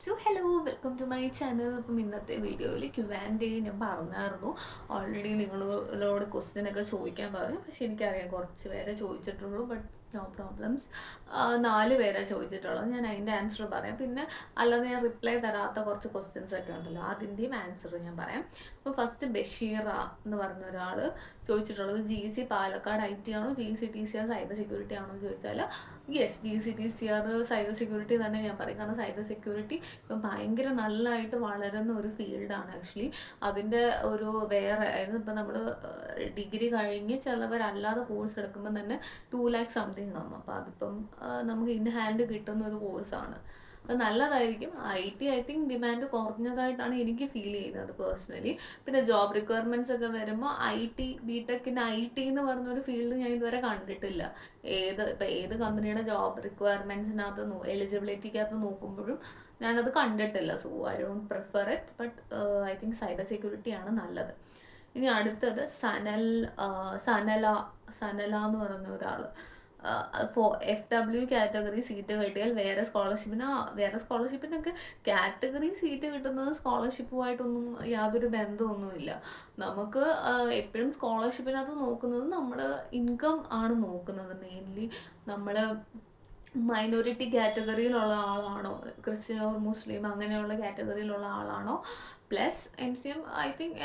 So hello, welcome to my channel. അപ്പം ഇന്നത്തെ വീഡിയോയിൽ Q&A ഞാൻ പറഞ്ഞായിരുന്നു. ഓൾറെഡി നിങ്ങളോട് ക്വസ്റ്റ്യനൊക്കെ ചോദിക്കാൻ പറഞ്ഞു, പക്ഷെ എനിക്കറിയാം കുറച്ച് പേരെ ചോദിച്ചിട്ടുള്ളൂ. But no problems. 4 പേരെ ചോദിച്ചിട്ടുള്ളത്. ഞാൻ അതിൻ്റെ ആൻസർ പറയാം. പിന്നെ അല്ലാതെ ഞാൻ റിപ്ലൈ തരാത്ത കുറച്ച് ക്വസ്റ്റ്യൻസ് ഒക്കെ ഉണ്ടല്ലോ, അതിൻ്റെയും ആൻസർ ഞാൻ പറയാം. അപ്പോൾ ഫസ്റ്റ് ബഷീറ എന്ന് പറഞ്ഞ ഒരാൾ ചോദിച്ചിട്ടുള്ളത് GC പാലക്കാട് IT ആണോ, GCTCR സൈബർ സെക്യൂരിറ്റി ആണോ എന്ന് ചോദിച്ചാൽ യെസ്, GCTCR സൈബർ സെക്യൂരിറ്റി തന്നെ ഞാൻ പറയും. കാരണം സൈബർ സെക്യൂരിറ്റി ഇപ്പം ഭയങ്കര നല്ലതായിട്ട് വളരുന്ന ഒരു ഫീൽഡാണ് ആക്ച്വലി. അതിൻ്റെ ഒരു വേറെ അതായത് ഇപ്പം നമ്മൾ ഡിഗ്രി കഴിഞ്ഞ് ചിലവരല്ലാതെ കോഴ്സ് എടുക്കുമ്പോൾ തന്നെ 2 lakh സംതിങ് ആകും. അപ്പോൾ അതിപ്പം നമുക്ക് ഇൻ ഹാൻഡ് കിട്ടുന്ന ഒരു കോഴ്സാണ്. അത് നല്ലതായിരിക്കും. IT ഐ തിങ്ക് ഡിമാൻഡ് കുറഞ്ഞതായിട്ടാണ് എനിക്ക് ഫീൽ ചെയ്യുന്നത് പേഴ്സണലി. പിന്നെ ജോബ് റിക്വയർമെൻറ്റ്സ് ഒക്കെ വരുമ്പോൾ IT BTechന് IT എന്ന് പറഞ്ഞൊരു ഫീൽഡ് ഞാൻ ഇതുവരെ കണ്ടിട്ടില്ല. ഏത് കമ്പനിയുടെ ജോബ് റിക്വയർമെൻറ്റ്സിനകത്ത് എലിജിബിലിറ്റിക്കകത്ത് നോക്കുമ്പോഴും ഞാനത് കണ്ടിട്ടില്ല. So I don't prefer it. But I think cyber security ആണ് നല്ലത്. ഇനി അടുത്തത് സനല എന്ന് പറയുന്ന ഒരാൾ FW കാറ്റഗറി സീറ്റ് കിട്ടിയാൽ വേറെ സ്കോളർഷിപ്പിനൊക്കെ കാറ്റഗറി സീറ്റ് കിട്ടുന്നത് സ്കോളർഷിപ്പുമായിട്ടൊന്നും യാതൊരു ബന്ധമൊന്നുമില്ല. നമുക്ക് എപ്പോഴും സ്കോളർഷിപ്പിനകത്ത് നോക്കുന്നത് നമ്മൾ ഇൻകം ആണ് നോക്കുന്നത്. മെയിൻലി നമ്മൾ മൈനോറിറ്റി കാറ്റഗറിയിലുള്ള ആളാണോ, ക്രിസ്ത്യൻ ഓർ മുസ്ലിം അങ്ങനെയുള്ള കാറ്റഗറിയിലുള്ള ആളാണോ, പ്ലസ് MCM ഐ തിങ്ക്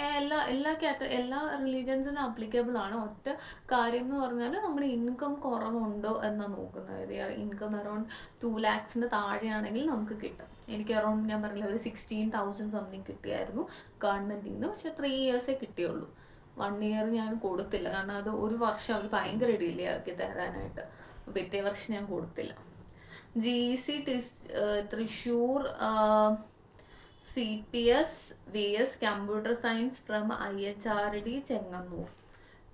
എല്ലാ റിലീജിയൻസിനും അപ്ലിക്കബിൾ ആണ്. ഒറ്റ കാര്യം എന്ന് പറഞ്ഞാൽ നമ്മുടെ ഇൻകം കുറവുണ്ടോ എന്നാണ് നോക്കുന്നത്. അതായത് ഇൻകം അറൗണ്ട് 2 lakhs താഴെയാണെങ്കിൽ നമുക്ക് കിട്ടും. എനിക്ക് അറൗണ്ട് ഞാൻ പറഞ്ഞില്ല ഒരു 16,000 സംതിങ് കിട്ടിയായിരുന്നു ഗവൺമെൻറ്റിൽ നിന്ന്. പക്ഷെ 3 yearsേ കിട്ടിയുള്ളൂ. 1 year ഞാൻ കൊടുത്തില്ല. കാരണം അത് ഒരു വർഷം അവർ ഭയങ്കര ഡിലേ ആക്കി തരാനായിട്ട്. പിറ്റേ വർഷം ഞാൻ കൊടുത്തില്ല. GC Thrissur CPS VS computer science from IHRD Chengannur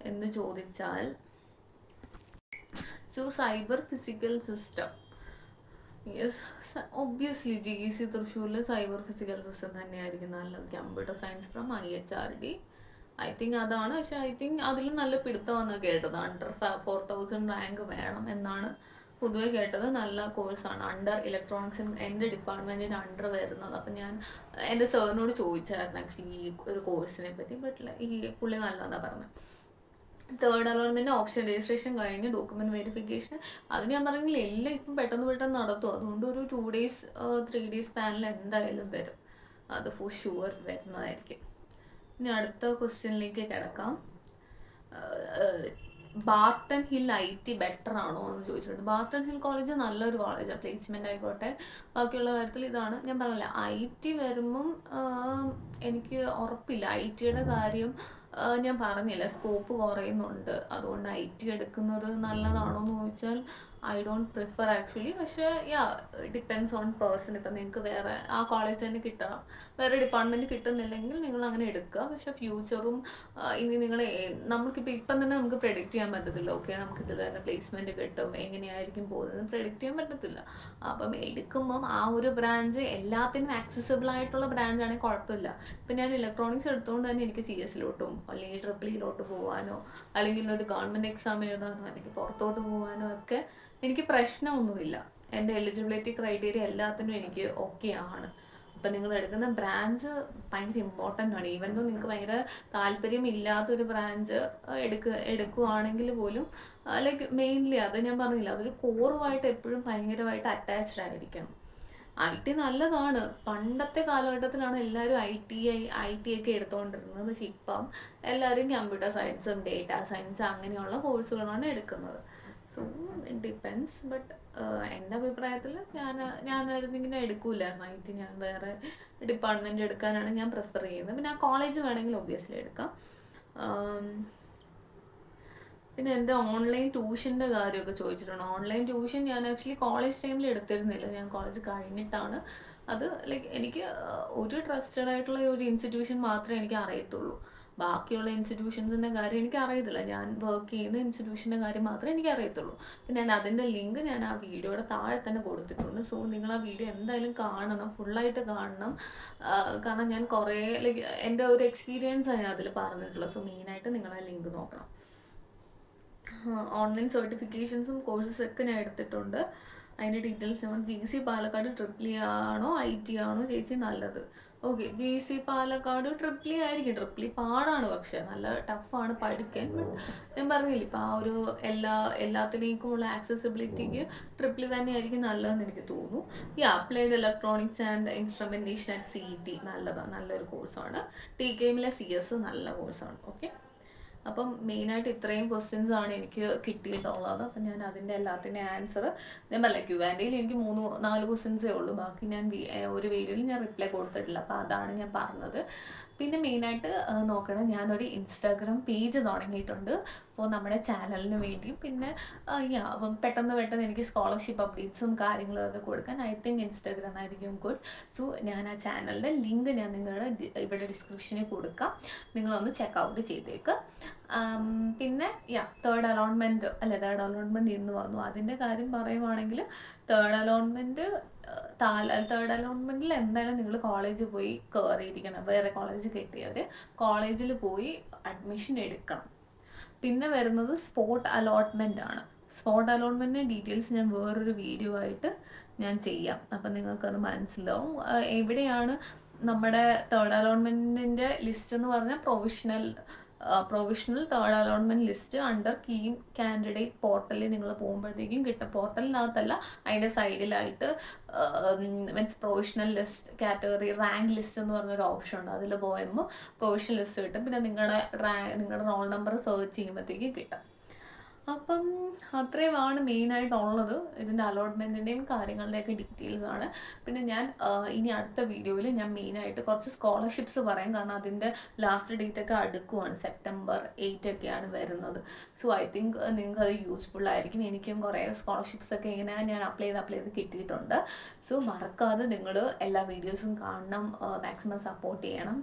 എന്ന് ചോദിച്ചാൽ cyber physical system. Yes, obviously GC തൃശ്ശൂരിൽ സൈബർ ഫിസിക്കൽ സിസ്റ്റം തന്നെയായിരിക്കും നല്ലത്. Computer science from IHRD I think അതാണ്. പക്ഷെ ഐ തിങ്ക് അതിലും നല്ല പിടുത്തമെന്ന് കേട്ടത്. അണ്ടർ 4,000 റാങ്ക് വേണം എന്നാണ് പൊതുവെ കേട്ടത്. നല്ല കോഴ്സാണ്. അണ്ടർ ഇലക്ട്രോണിക്സിന് എൻ്റെ ഡിപ്പാർട്ട്മെൻറ്റിന് അണ്ടർ വരുന്നത്. അപ്പം ഞാൻ എൻ്റെ സാറിനോട് ചോദിച്ചായിരുന്നു ആക്ച്വലി ഈ ഒരു കോഴ്സിനെ പറ്റി. ബട്ട് ഈ പുള്ളി നല്ലതെന്നാണ് പറഞ്ഞത്. തേർഡ് അലോട്ട്മെൻറ്റ് ഓപ്ഷൻ രജിസ്ട്രേഷൻ കഴിഞ്ഞ് ഡോക്യുമെൻറ്റ് വെരിഫിക്കേഷൻ അത് ഞാൻ പറഞ്ഞെങ്കിൽ എല്ലാം ഇപ്പം പെട്ടെന്ന് നടത്തും. അതുകൊണ്ട് ഒരു 2 days 3 days സ്പാനിൽ എന്തായാലും വരും. അത് ഫോർ ഷുവർ വരുന്നതായിരിക്കും. ഇനി അടുത്ത ക്വസ്റ്റ്യനിലേക്ക് കിടക്കാം. ബാർട്ടൺ ഹിൽ IT ബെറ്റർ ആണോ എന്ന് ചോദിച്ചിട്ടുണ്ട്. ബാർട്ടൺ ഹിൽ കോളേജ് നല്ലൊരു കോളേജാണ്. പ്ലേസ്മെൻ്റ് ആയിക്കോട്ടെ ബാക്കിയുള്ള കാര്യത്തിൽ ഇതാണ് ഞാൻ പറഞ്ഞില്ല. IT വരുമ്പം എനിക്ക് ഉറപ്പില്ല. ITയുടെ കാര്യം ഞാൻ പറഞ്ഞില്ല, സ്കോപ്പ് കുറയുന്നുണ്ട്. അതുകൊണ്ട് IT എടുക്കുന്നത് നല്ലതാണോ എന്ന് ചോദിച്ചാൽ ഐ ഡോണ്ട് പ്രിഫർ ആക്ച്വലി. പക്ഷേ ഡിപ്പെൻഡ്സ് ഓൺ പേഴ്സൺ. ഇപ്പം നിങ്ങൾക്ക് വേറെ ആ കോളേജ് തന്നെ കിട്ടണം, വേറെ ഡിപ്പാർട്ട്മെൻറ്റ് കിട്ടുന്നില്ലെങ്കിൽ നിങ്ങൾ അങ്ങനെ എടുക്കുക. പക്ഷേ ഫ്യൂച്ചറും ഇനി നിങ്ങൾ നമുക്കിപ്പോൾ ഇപ്പം തന്നെ നമുക്ക് പ്രെഡിക്റ്റ് ചെയ്യാൻ പറ്റത്തില്ല. ഓക്കെ, നമുക്ക് ഇത് തന്നെ പ്ലേസ്മെൻറ്റ് കിട്ടും, എങ്ങനെയായിരിക്കും പോകുന്നത് പ്രെഡിക്റ്റ് ചെയ്യാൻ പറ്റത്തില്ല. അപ്പം എടുക്കുമ്പം ആ ഒരു ബ്രാഞ്ച് എല്ലാത്തിനും ആക്സസിബിൾ ആയിട്ടുള്ള ബ്രാഞ്ച് ആണെങ്കിൽ കുഴപ്പമില്ല. ഇപ്പം ഞാൻ ഇലക്ട്രോണിക്സ് എടുത്തുകൊണ്ട് തന്നെ എനിക്ക് CS അല്ലെങ്കിൽ EEE പോകാനോ അല്ലെങ്കിൽ ഒരു ഗവൺമെൻറ് എക്സാം എഴുതാനോ അല്ലെങ്കിൽ പുറത്തോട്ട് പോകാനോ ഒക്കെ എനിക്ക് പ്രശ്നമൊന്നുമില്ല. എൻ്റെ എലിജിബിലിറ്റി ക്രൈറ്റീരിയ എല്ലാത്തിനും എനിക്ക് ഓക്കെ ആണ്. അപ്പം നിങ്ങൾ എടുക്കുന്ന ബ്രാഞ്ച് ഭയങ്കര ഇമ്പോർട്ടൻ്റ് ആണ്. ഈവൻ ദോ നിങ്ങൾക്ക് ഭയങ്കര താല്പര്യമില്ലാത്തൊരു ബ്രാഞ്ച് എടുക്കുവാണെങ്കിൽ പോലും ലൈക്ക് മെയിൻലി അത് ഞാൻ പറഞ്ഞില്ല, അതൊരു കോറുമായിട്ട് എപ്പോഴും ഭയങ്കരമായിട്ട് അറ്റാച്ച്ഡ് ആയിരിക്കണം. IT നല്ലതാണ്. പണ്ടത്തെ കാലഘട്ടത്തിലാണ് എല്ലാവരും IT ഒക്കെ എടുത്തുകൊണ്ടിരുന്നത്. പക്ഷെ ഇപ്പം എല്ലാവരും കമ്പ്യൂട്ടർ സയൻസും ഡേറ്റ സയൻസ് അങ്ങനെയുള്ള കോഴ്സുകളാണ് എടുക്കുന്നത്. So it depends. ബട്ട് എൻ്റെ അഭിപ്രായത്തിൽ ഞാനായിരുന്നു ഇങ്ങനെ എടുക്കൂലായിരുന്നു IT. ഞാൻ വേറെ ഡിപ്പാർട്ട്മെൻറ്റ് എടുക്കാനാണ് ഞാൻ പ്രിഫർ ചെയ്യുന്നത്. പിന്നെ ആ കോളേജ് വേണമെങ്കിൽ ഒബ്വിയസ്ലി എടുക്കാം. പിന്നെ എൻ്റെ ഓൺലൈൻ ട്യൂഷൻ്റെ കാര്യമൊക്കെ ചോദിച്ചിട്ടുണ്ട്. ഓൺലൈൻ ട്യൂഷൻ ഞാൻ ആക്ച്വലി കോളേജ് ടൈമിൽ എടുത്തിരുന്നില്ല. ഞാൻ കോളേജ് കഴിഞ്ഞിട്ടാണ് അത്. ലൈക്ക് എനിക്ക് ഒരു ട്രസ്റ്റഡ് ആയിട്ടുള്ള ഒരു ഇൻസ്റ്റിറ്റ്യൂഷൻ മാത്രമേ എനിക്ക് അറിയത്തുള്ളൂ. ബാക്കിയുള്ള ഇൻസ്റ്റിറ്റ്യൂഷൻസിൻ്റെ കാര്യം എനിക്ക് അറിയത്തില്ല. ഞാൻ വർക്ക് ചെയ്യുന്ന ഇൻസ്റ്റിറ്റ്യൂഷൻ്റെ കാര്യം മാത്രമേ എനിക്ക് അറിയത്തുള്ളൂ. പിന്നെ ഞാൻ അതിൻ്റെ ലിങ്ക് ഞാൻ ആ വീഡിയോയുടെ താഴെ തന്നെ കൊടുത്തിട്ടുണ്ട്. സോ നിങ്ങൾ ആ വീഡിയോ എന്തായാലും കാണണം, ഫുള്ളായിട്ട് കാണണം. കാരണം ഞാൻ കുറേ ലൈക്ക് എൻ്റെ ഒരു എക്സ്പീരിയൻസാണ് ഞാൻ അതിൽ പറഞ്ഞിട്ടുള്ളത്. സോ മെയിനായിട്ട് നിങ്ങൾ ആ ലിങ്ക് നോക്കണം. ഓൺലൈൻ സർട്ടിഫിക്കേഷൻസും കോഴ്സസൊക്കെ ഞാൻ എടുത്തിട്ടുണ്ട്. അതിൻ്റെ ഡീറ്റെയിൽസ് ഞാൻ GC പാലക്കാട് ട്രിപ്പിൾ ആണോ IT ആണോ ചേച്ചി നല്ലത്? ഓക്കെ, GC പാലക്കാട് ട്രിപ്പിൾ ആയിരിക്കും. ട്രിപ്പിൾ പാടാണ്, പക്ഷേ നല്ല ടഫാണ് പഠിക്കാൻ. ബട്ട് ഞാൻ പറഞ്ഞില്ല, ഇപ്പം ആ ഒരു എല്ലാത്തിലേക്കുമുള്ള ആക്സസിബിലിറ്റിക്ക് ട്രിപ്പിൾ തന്നെയായിരിക്കും നല്ലതെന്ന് എനിക്ക് തോന്നുന്നു. ഈ applied electronics and instrumentation and CET നല്ലതാണ്, നല്ലൊരു കോഴ്സാണ്. TKMലെ CS നല്ല കോഴ്സാണ്. ഓക്കെ, അപ്പം മെയിനായിട്ട് ഇത്രയും ക്വസ്റ്റ്യൻസ് ആണ് എനിക്ക് കിട്ടിയിട്ടുള്ളത്. അപ്പം ഞാൻ അതിൻ്റെ എല്ലാത്തിൻ്റെ ആൻസർ ഞാൻ പറയാം, Q&Aയിൽ എനിക്ക് 3-4 ക്വസ്റ്റ്യൻസേ ഉള്ളൂ. ബാക്കി ഞാൻ ഒരു വീഡിയോയിൽ ഞാൻ റിപ്ലൈ കൊടുത്തിട്ടില്ല. അപ്പോൾ അതാണ് ഞാൻ പറഞ്ഞത്. പിന്നെ മെയിനായിട്ട് നോക്കണം, ഞാനൊരു ഇൻസ്റ്റാഗ്രാം പേജ് തുടങ്ങിയിട്ടുണ്ട്. അപ്പോൾ നമ്മുടെ ചാനലിന് വേണ്ടിയും പിന്നെ അപ്പം പെട്ടെന്ന് എനിക്ക് സ്കോളർഷിപ്പ് അപ്ഡേറ്റ്സും കാര്യങ്ങളൊക്കെ കൊടുക്കാൻ ഐ തിങ്ക് ഇൻസ്റ്റാഗ്രാം ആയിരിക്കും ഗുഡ്. സോ ഞാൻ ആ ചാനലിൻ്റെ ലിങ്ക് ഞാൻ നിങ്ങളുടെ ഇവിടെ ഡിസ്ക്രിപ്ഷനിൽ കൊടുക്കാം, നിങ്ങളൊന്ന് ചെക്കൗട്ട് ചെയ്തേക്ക്. പിന്നെ തേർഡ് അലോട്ട്മെൻറ്റ് ഇന്ന് വന്നു. അതിൻ്റെ കാര്യം പറയുവാണെങ്കിൽ തേർഡ് അലോട്ട്മെൻറ്റിൽ എന്തായാലും നിങ്ങൾ കോളേജിൽ പോയി കയറിയിരിക്കണം. വേറെ കോളേജ് കിട്ടിയവർ കോളേജിൽ പോയി അഡ്മിഷൻ എടുക്കണം. പിന്നെ വരുന്നത് സ്പോട്ട് അലോട്ട്മെൻ്റ് ആണ്. സ്പോട്ട് അലോട്ട്മെൻറ്റിൻ്റെ ഡീറ്റെയിൽസ് ഞാൻ വേറൊരു വീഡിയോ ആയിട്ട് ഞാൻ ചെയ്യാം, അപ്പം നിങ്ങൾക്കത് മനസ്സിലാവും. എവിടെയാണ് നമ്മുടെ തേർഡ് അലോട്ട്മെൻറ്റിൻ്റെ ലിസ്റ്റ് എന്ന് പറഞ്ഞാൽ provisional third allotment list under KEAM candidate പോർട്ടലിൽ നിങ്ങൾ പോകുമ്പോഴത്തേക്കും കിട്ടും. പോർട്ടലിനകത്തല്ല, അതിൻ്റെ സൈഡിലായിട്ട് means provisional list category rank list എന്ന് പറഞ്ഞൊരു ഓപ്ഷൻ ഉണ്ട്. അതിൽ പോകുമ്പോൾ പ്രൊവിഷണൽ ലിസ്റ്റ് കിട്ടും. പിന്നെ നിങ്ങളുടെ റോൾ നമ്പർ സെർച്ച് ചെയ്യുമ്പോഴത്തേക്കും കിട്ടും. അപ്പം അത്രയുമാണ് മെയിനായിട്ടുള്ളത്. ഇതിൻ്റെ അലോട്ട്മെൻറ്റിൻ്റെയും കാര്യങ്ങളുടെയൊക്കെ ഡീറ്റെയിൽസ് ആണ്. പിന്നെ ഞാൻ ഇനി അടുത്ത വീഡിയോയിൽ ഞാൻ മെയിനായിട്ട് കുറച്ച് സ്കോളർഷിപ്സ് പറയാം, കാരണം അതിൻ്റെ ലാസ്റ്റ് ഡേറ്റ് ഒക്കെ അടുക്കുവാണ്. September 8 ഒക്കെയാണ് വരുന്നത്. സോ ഐ തിങ്ക് നിങ്ങൾക്ക് അത് യൂസ്ഫുൾ ആയിരിക്കും. എനിക്കും കുറേ സ്കോളർഷിപ്സ് ഒക്കെ ഇങ്ങനെ ഞാൻ അപ്ലൈ ചെയ്ത് കിട്ടിയിട്ടുണ്ട്. സോ മറക്കാതെ നിങ്ങൾ എല്ലാ വീഡിയോസും കാണണം, മാക്സിമം സപ്പോർട്ട് ചെയ്യണം.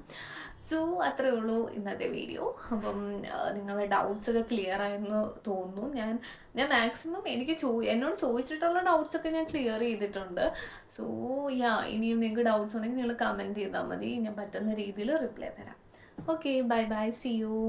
സോ അത്രയേ ഉള്ളൂ ഇന്നത്തെ വീഡിയോ. അപ്പം നിങ്ങളുടെ ഡൗട്ട്സ് ഒക്കെ ക്ലിയർ ആയെന്ന് തോന്നുന്നു. ഞാൻ മാക്സിമം എന്നോട് ചോദിച്ചിട്ടുള്ള ഡൗട്ട്സൊക്കെ ഞാൻ ക്ലിയർ ചെയ്തിട്ടുണ്ട്. സോ ഇനിയും നിങ്ങൾക്ക് ഡൗട്ട്സ് ഉണ്ടെങ്കിൽ നിങ്ങൾ കമൻറ്റ് ചെയ്താൽ മതി, ഞാൻ പറ്റുന്ന രീതിയിൽ റിപ്ലൈ തരാം. Okay, bye, see U.